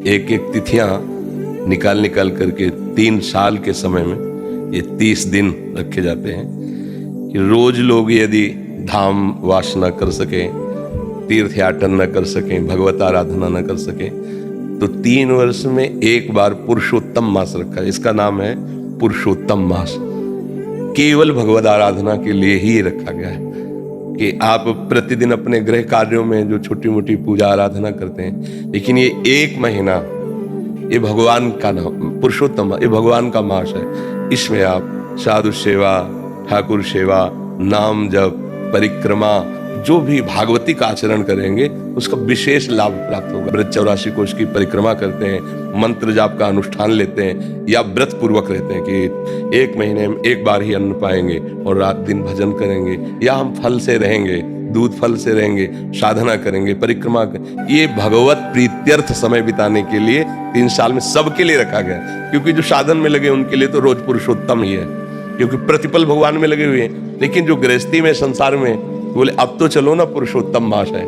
एक एक तिथियां निकाल करके 3 साल के समय में ये 30 दिन रखे जाते हैं कि रोज लोग यदि धाम वासना कर सकें, तीर्थ याटन न कर सकें, भगवत आराधना न कर सकें, तो 3 वर्ष में एक बार पुरुषोत्तम मास रखा है। इसका नाम है पुरुषोत्तम मास। केवल भगवत आराधना के लिए ही रखा गया है कि आप प्रतिदिन अपने गृह कार्यों में जो छोटी मोटी पूजा आराधना करते हैं, लेकिन ये 1 महीना ये भगवान का नाम पुरुषोत्तम, ये भगवान का मास है। इसमें आप साधु सेवा, ठाकुर सेवा, नाम जप, परिक्रमा, जो भी भागवती का आचरण करेंगे उसका विशेष लाभ प्राप्त होगा। व्रत 84 कोष की परिक्रमा करते हैं, मंत्र जाप का अनुष्ठान लेते हैं या व्रत पूर्वक रहते हैं कि 1 महीने में 1 बार ही अन्न पाएंगे और रात दिन भजन करेंगे, या हम फल से रहेंगे, दूध फल से रहेंगे, साधना करेंगे, परिक्रमा करेंगे। ये भगवत प्रीत्यर्थ समय बिताने के लिए 3 साल में सबके लिए रखा गया, क्योंकि जो साधन में लगे उनके लिए तो रोज पुरुषोत्तम ही है, क्योंकि प्रतिपल भगवान में लगे हुए हैं। लेकिन जो गृहस्थी में, संसार में, बोले अब तो चलो ना, पुरुषोत्तम मास है,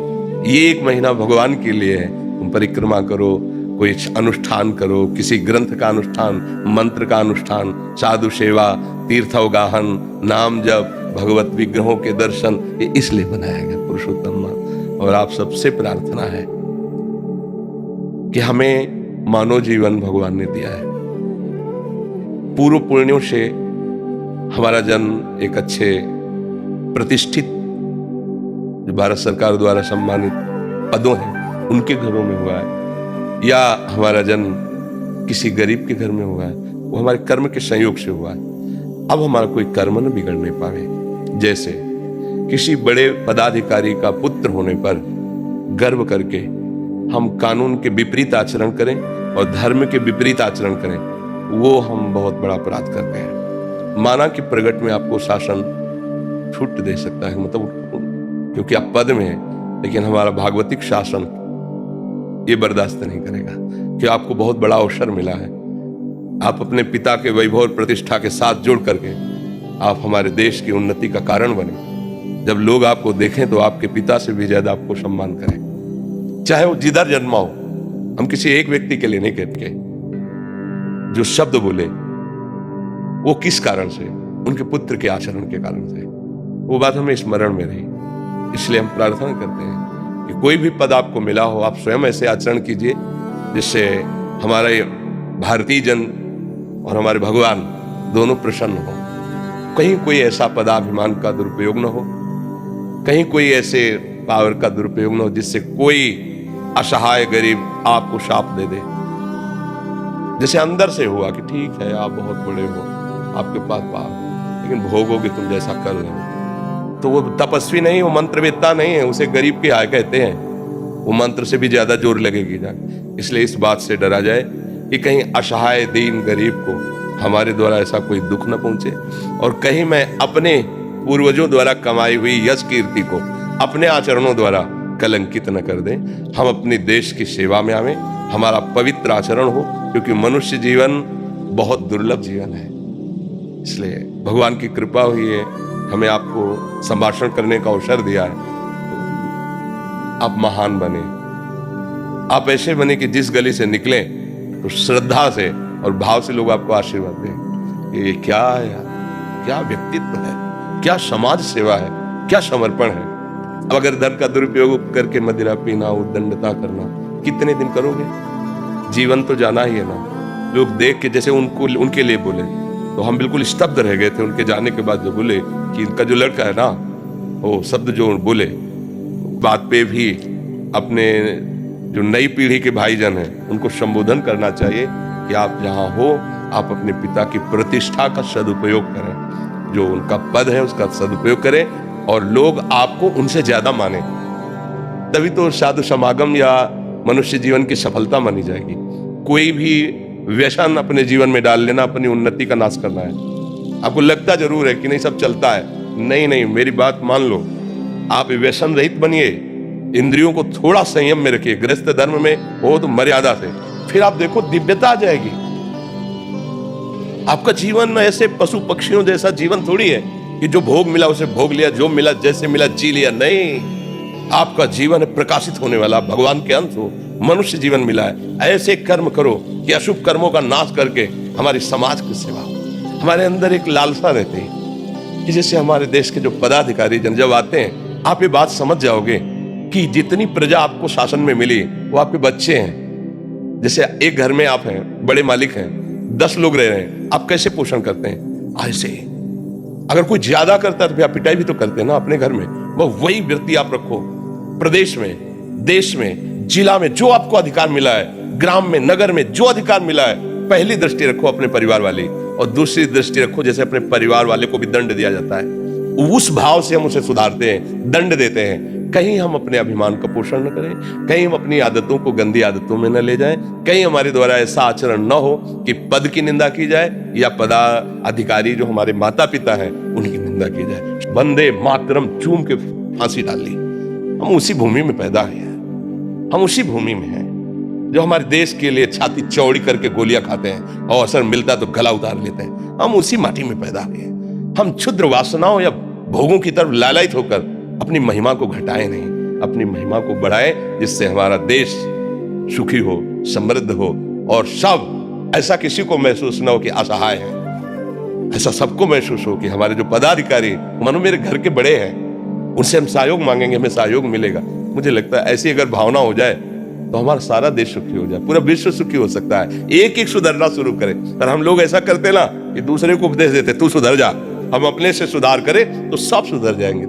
ये 1 महीना भगवान के लिए है। तुम परिक्रमा करो, कोई अनुष्ठान करो, किसी ग्रंथ का अनुष्ठान, मंत्र का अनुष्ठान, साधु सेवा, तीर्थावगाहन, नाम जप, भगवत विग्रहों के दर्शन, ये इसलिए बनाया गया पुरुषोत्तम मास। और आप सबसे प्रार्थना है कि हमें मानव जीवन भगवान ने दिया है, पूर्व पुण्यों से हमारा जन्म एक अच्छे प्रतिष्ठित जो भारत सरकार द्वारा सम्मानित पदों हैं उनके घरों में हुआ है, या हमारा जन्म किसी गरीब के घर में हुआ है, वो हमारे कर्म के संयोग से हुआ है। अब हमारा कोई कर्म न बिगड़ने पावे। जैसे किसी बड़े पदाधिकारी का पुत्र होने पर गर्व करके हम कानून के विपरीत आचरण करें और धर्म के विपरीत आचरण करें, वो हम बहुत बड़ा अपराध करते हैं। माना कि प्रगट में आपको शासन छूट दे सकता है, मतलब क्योंकि आप पद में हैं, लेकिन हमारा भागवतिक शासन ये बर्दाश्त नहीं करेगा कि आपको बहुत बड़ा अवसर मिला है। आप अपने पिता के वैभव और प्रतिष्ठा के साथ जुड़ करके आप हमारे देश की उन्नति का कारण बने। जब लोग आपको देखें तो आपके पिता से भी ज्यादा आपको सम्मान करें, चाहे वो जिधर जन्मा हो। हम किसी एक व्यक्ति के लिए नहीं कहते। जो शब्द बोले वो किस कारण से, उनके पुत्र के आचरण के कारण से, वो बात हमें स्मरण में रही। इसलिए हम प्रार्थना करते हैं कि कोई भी पद आपको मिला हो, आप स्वयं ऐसे आचरण कीजिए जिससे हमारे भारतीय जन और हमारे भगवान दोनों प्रसन्न हो। कहीं कोई ऐसा पदाभिमान का दुरुपयोग न हो, कहीं कोई ऐसे पावर का दुरुपयोग न हो जिससे कोई असहाय गरीब आपको शाप दे दे। जैसे अंदर से हुआ कि ठीक है आप बहुत बड़े हो, आपके पास पावर, लेकिन भोगोगे तुम जैसा कर रहे हो, तो वो तपस्वी नहीं, वो मंत्रवेत्ता नहीं है, उसे गरीब के आय कहते हैं। वो मंत्र से भी ज्यादा जोर लगेगी जाके। इसलिए इस बात से डरा जाए कि कहीं असहाय दीन गरीब को हमारे द्वारा ऐसा कोई दुख न पहुंचे, और कहीं मैं अपने पूर्वजों द्वारा कमाई हुई यश कीर्ति को अपने आचरणों द्वारा कलंकित न कर दें। हम अपने देश की सेवा में आवें, हमारा पवित्र आचरण हो, क्योंकि मनुष्य जीवन बहुत दुर्लभ जीवन है। इसलिए भगवान की कृपा हुई है, हमें आपको संभाषण करने का अवसर दिया है। आप महान बने, आप ऐसे बने कि जिस गली से निकलें तो श्रद्धा से और भाव से लोग आपको आशीर्वाद दें। ये क्या है यार, क्या व्यक्तित्व है, क्या समाज सेवा है, क्या समर्पण है। अब अगर धन का दुरुपयोग करके मदिरा पीना, उद्दंडता करना, कितने दिन करोगे? जीवन तो जाना ही है ना। लोग देख के जैसे उनके लिए बोले तो हम बिल्कुल स्तब्ध रह गए थे उनके जाने के बाद। जो बोले कि इनका जो लड़का है ना, वो शब्द जो बोले बात पे भी अपने जो नई पीढ़ी के भाईजन हैं उनको संबोधन करना चाहिए कि आप जहाँ हो आप अपने पिता की प्रतिष्ठा का सदुपयोग करें, जो उनका पद है उसका सदुपयोग करें, और लोग आपको उनसे ज्यादा माने, तभी तो साधु समागम या मनुष्य जीवन की सफलता मानी जाएगी। कोई भी व्यसन अपने जीवन में डाल लेना अपनी उन्नति का नाश करना है। आपको लगता जरूर है कि नहीं सब चलता है, नहीं, मेरी बात मान लो। आप व्यसन रहित बनिए, इंद्रियों को थोड़ा संयम में रखिए, गृहस्थ धर्म में हो तो मर्यादा से, फिर आप देखो दिव्यता आ जाएगी। आपका जीवन ऐसे पशु पक्षियों जैसा जीवन थोड़ी है कि जो भोग मिला उसे भोग लिया, जो मिला जैसे मिला जी लिया। नहीं, आपका जीवन प्रकाशित होने वाला, भगवान के अंश हो, मनुष्य जीवन मिला है, ऐसे कर्म करो कि अशुभ कर्मों का नाश करके हमारी समाज की सेवा हो। हमारे अंदर एक लालसा रहती है कि जैसे हमारे देश के जो पदाधिकारी जन जब आते हैं, आप ये बात समझ जाओगे कि जितनी प्रजा आपको शासन में मिली वो आपके बच्चे हैं। जैसे एक घर में आप हैं, बड़े मालिक हैं, 10 लोग रह रहे हैं, आप कैसे पोषण करते हैं? ऐसे ही अगर कोई ज्यादा करता है तो पिटाई भी तो करते हैं ना अपने घर में। वो वही वृत्ति आप रखो प्रदेश में, देश में, जिला में जो आपको अधिकार मिला है, ग्राम में, नगर में जो अधिकार मिला है, पहली दृष्टि रखो अपने परिवार वाली, और दूसरी दृष्टि रखो जैसे अपने परिवार वाले को भी दंड दिया जाता है, उस भाव से हम उसे सुधारते हैं, दंड देते हैं। कहीं हम अपने अभिमान का पोषण न करें, कहीं हम अपनी आदतों को गंदी आदतों में न ले जाएं, कहीं हमारे द्वारा ऐसा आचरण न हो कि पद की निंदा की जाए या पदाधिकारी जो हमारे माता पिता हैं उनकी निंदा की जाए। वंदे मातरम चूम के फांसी डाली। हम उसी भूमि में पैदा हुए हैं, हम उसी भूमि में हैं जो हमारे देश के लिए छाती चौड़ी करके गोलियां खाते हैं और अवसर मिलता तो गला उतार लेते हैं। हम उसी माटी में पैदा हुए हैं। हम क्षुद्र वासनाओं या भोगों की तरफ लालयित होकर अपनी महिमा को घटाएं नहीं, अपनी महिमा को बढ़ाएं, जिससे हमारा देश सुखी हो, समृद्ध हो और सब ऐसा किसी को महसूस न हो कि असहाय है। ऐसा सबको महसूस हो कि हमारे जो पदाधिकारी मानो मेरे घर के बड़े हैं, उनसे हम सहयोग मांगेंगे, हमें सहयोग मिलेगा। मुझे लगता है ऐसी अगर भावना हो जाए तो हमारा सारा देश सुखी हो जाए, पूरा विश्व सुखी हो सकता है। एक एक सुधरना शुरू करे। पर हम लोग ऐसा करते ना कि दूसरे को उपदेश देते, तू सुधर जा। हम अपने से सुधार करें तो सब सुधर जाएंगे।